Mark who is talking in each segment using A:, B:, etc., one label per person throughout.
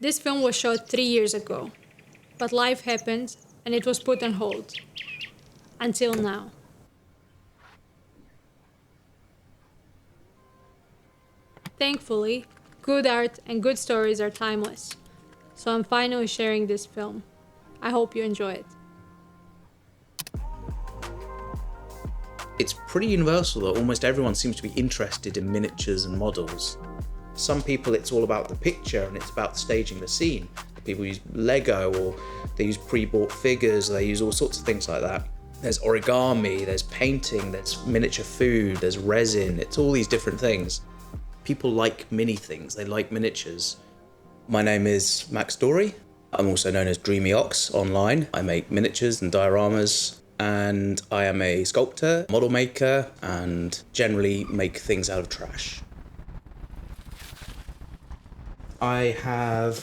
A: This film was shot 3 years ago, but life happened and it was put on hold. Until now. Thankfully, good art and good stories are timeless, so I'm finally sharing this film. I hope you enjoy it.
B: It's pretty universal that almost everyone seems to be interested in miniatures and models. Some people it's all about the picture and it's about staging the scene. People use Lego or they use pre-bought figures, they use all sorts of things like that. There's origami, there's painting, there's miniature food, there's resin, it's all these different things. People like mini things, they like miniatures. My name is Max Dorey. I'm also known as Dreamy Ox online. I make miniatures and dioramas, and I am a sculptor, model maker, and generally make things out of trash. I have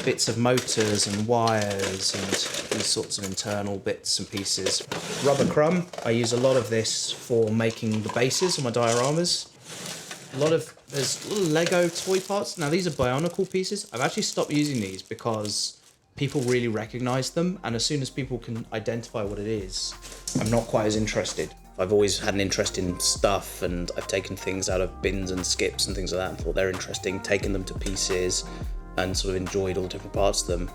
B: bits of motors and wires and these sorts of internal bits and pieces. Rubber crumb, I use a lot of this for making the bases of my dioramas. There's little Lego toy parts. Now these are Bionicle pieces. I've actually stopped using these because people really recognise them, and as soon as people can identify what it is, I'm not quite as interested. I've always had an interest in stuff, and I've taken things out of bins and skips and things like that and thought they're interesting, taken them to pieces and sort of enjoyed all different parts of them.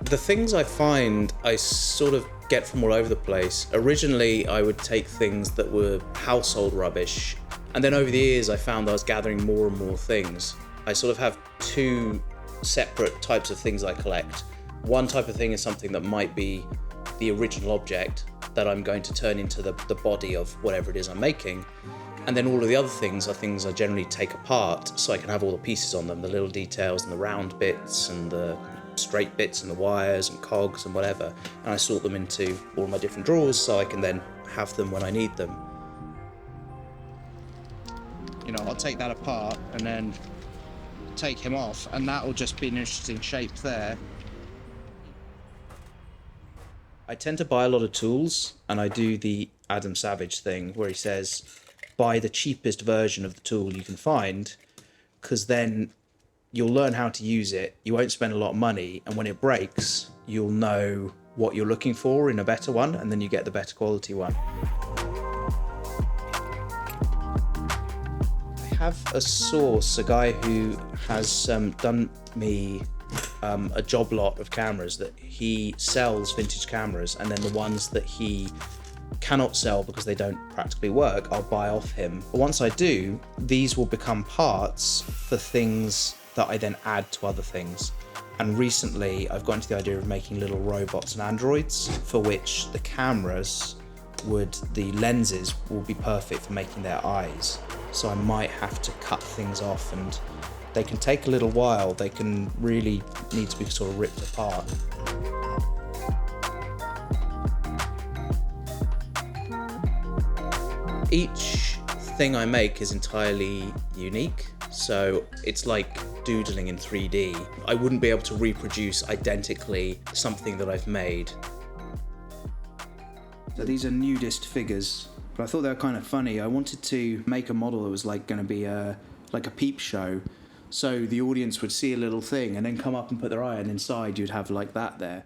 B: The things I find I sort of get from all over the place. Originally I would take things that were household rubbish, and then over the years I found I was gathering more and more things. I sort of have two separate types of things I collect. One type of thing is something that might be the original object that I'm going to turn into the body of whatever it is I'm making. And then all of the other things are things I generally take apart so I can have all the pieces on them, the little details and the round bits and the straight bits and the wires and cogs and whatever. And I sort them into all my different drawers so I can then have them when I need them. You know, I'll take that apart and then take him off, and that will just be an interesting shape there. I tend to buy a lot of tools, and I do the Adam Savage thing where he says, buy the cheapest version of the tool you can find, because then you'll learn how to use it, you won't spend a lot of money, and when it breaks, you'll know what you're looking for in a better one, and then you get the better quality one. I have a source, a guy who has done me a job lot of cameras that he sells vintage cameras, and then the ones that he cannot sell because they don't practically work, I'll buy off him. But once I do, these will become parts for things that I then add to other things. And recently I've got into the idea of making little robots and androids for which the lenses will be perfect for making their eyes. So I might have to cut things off, and they can take a little while. They can really need to be sort of ripped apart. Each thing I make is entirely unique. So it's like doodling in 3D. I wouldn't be able to reproduce identically something that I've made. So these are nudist figures, but I thought they were kind of funny. I wanted to make a model that was like going to be like a peep show. So the audience would see a little thing and then come up and put their eye, and inside you'd have like that there.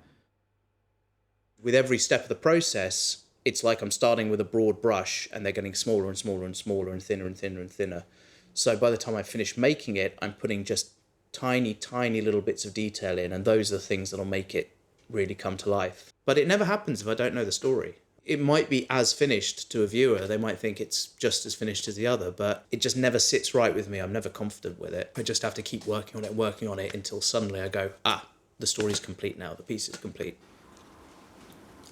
B: With every step of the process, it's like I'm starting with a broad brush and they're getting smaller and smaller and smaller and thinner and thinner and thinner. So by the time I finish making it, I'm putting just tiny, tiny little bits of detail in, and those are the things that'll make it really come to life. But it never happens if I don't know the story. It might be as finished to a viewer, they might think it's just as finished as the other, but it just never sits right with me. I'm never confident with it. I just have to keep working on it until suddenly I go, the story's complete now, the piece is complete.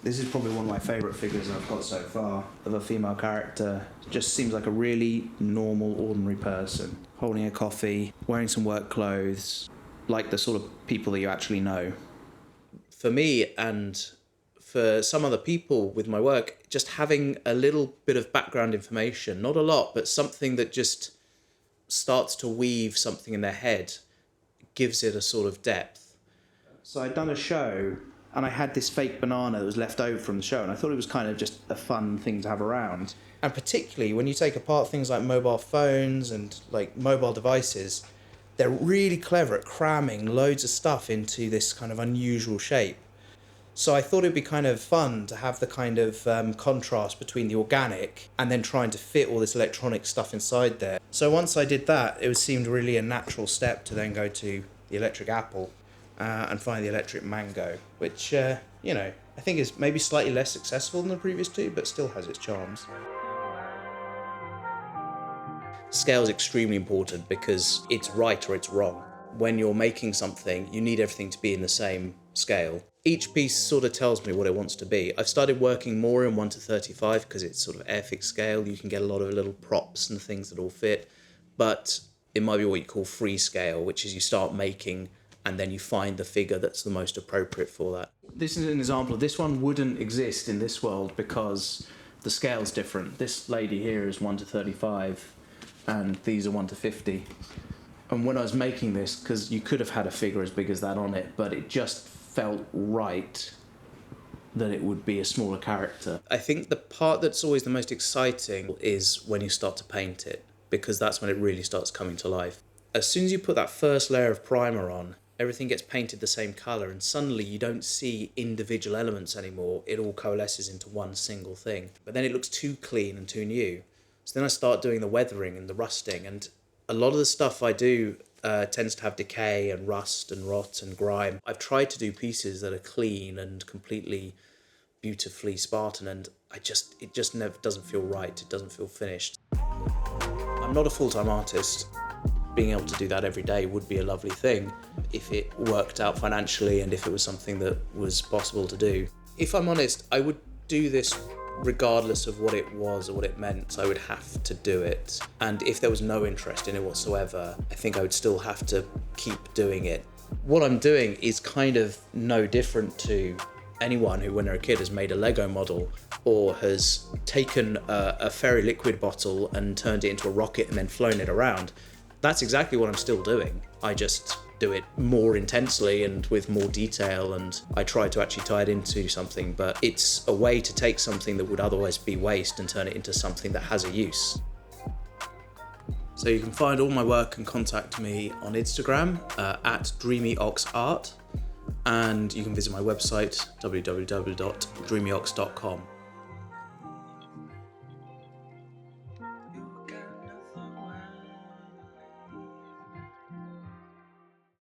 B: This is probably one of my favourite figures I've got so far of a female character. Just seems like a really normal, ordinary person, holding a coffee, wearing some work clothes, like the sort of people that you actually know. For me, and for some other people with my work, just having a little bit of background information, not a lot, but something that just starts to weave something in their head, gives it a sort of depth. So I'd done a show, and I had this fake banana that was left over from the show, and I thought it was kind of just a fun thing to have around. And particularly when you take apart things like mobile phones and like mobile devices, they're really clever at cramming loads of stuff into this kind of unusual shape. So I thought it'd be kind of fun to have the kind of contrast between the organic and then trying to fit all this electronic stuff inside there. So once I did that, it seemed really a natural step to then go to the electric apple and find the electric mango, which, I think is maybe slightly less successful than the previous two, but still has its charms. Scale is extremely important because it's right or it's wrong. When you're making something, you need everything to be in the same scale. Each piece sort of tells me what it wants to be. I've started working more in 1:35 because it's sort of Airfix scale. You can get a lot of little props and things that all fit, but it might be what you call free scale, which is you start making and then you find the figure that's the most appropriate for that. This is an example. This one wouldn't exist in this world because the scale's different. This lady here is 1:35 and these are 1:50. And when I was making this, because you could have had a figure as big as that on it, but it just felt right that it would be a smaller character. I think the part that's always the most exciting is when you start to paint it, because that's when it really starts coming to life. As soon as you put that first layer of primer on, everything gets painted the same colour, and suddenly you don't see individual elements anymore. It all coalesces into one single thing. But then it looks too clean and too new. So then I start doing the weathering and the rusting, and a lot of the stuff I do tends to have decay and rust and rot and grime. I've tried to do pieces that are clean and completely beautifully Spartan, and it just never doesn't feel right. It doesn't feel finished. I'm not a full-time artist. Being able to do that every day would be a lovely thing if it worked out financially and if it was something that was possible to do. If I'm honest, I would do this regardless of what it was or what it meant. I would have to do it. And if there was no interest in it whatsoever, I think I would still have to keep doing it. What I'm doing is kind of no different to anyone who, when they're a kid, has made a Lego model or has taken a fairy liquid bottle and turned it into a rocket and then flown it around. That's exactly what I'm still doing. I just do it more intensely and with more detail, and I try to actually tie it into something, but it's a way to take something that would otherwise be waste and turn it into something that has a use. So you can find all my work and contact me on Instagram at Dreamy Ox Art, and you can visit my website www.dreamyox.com.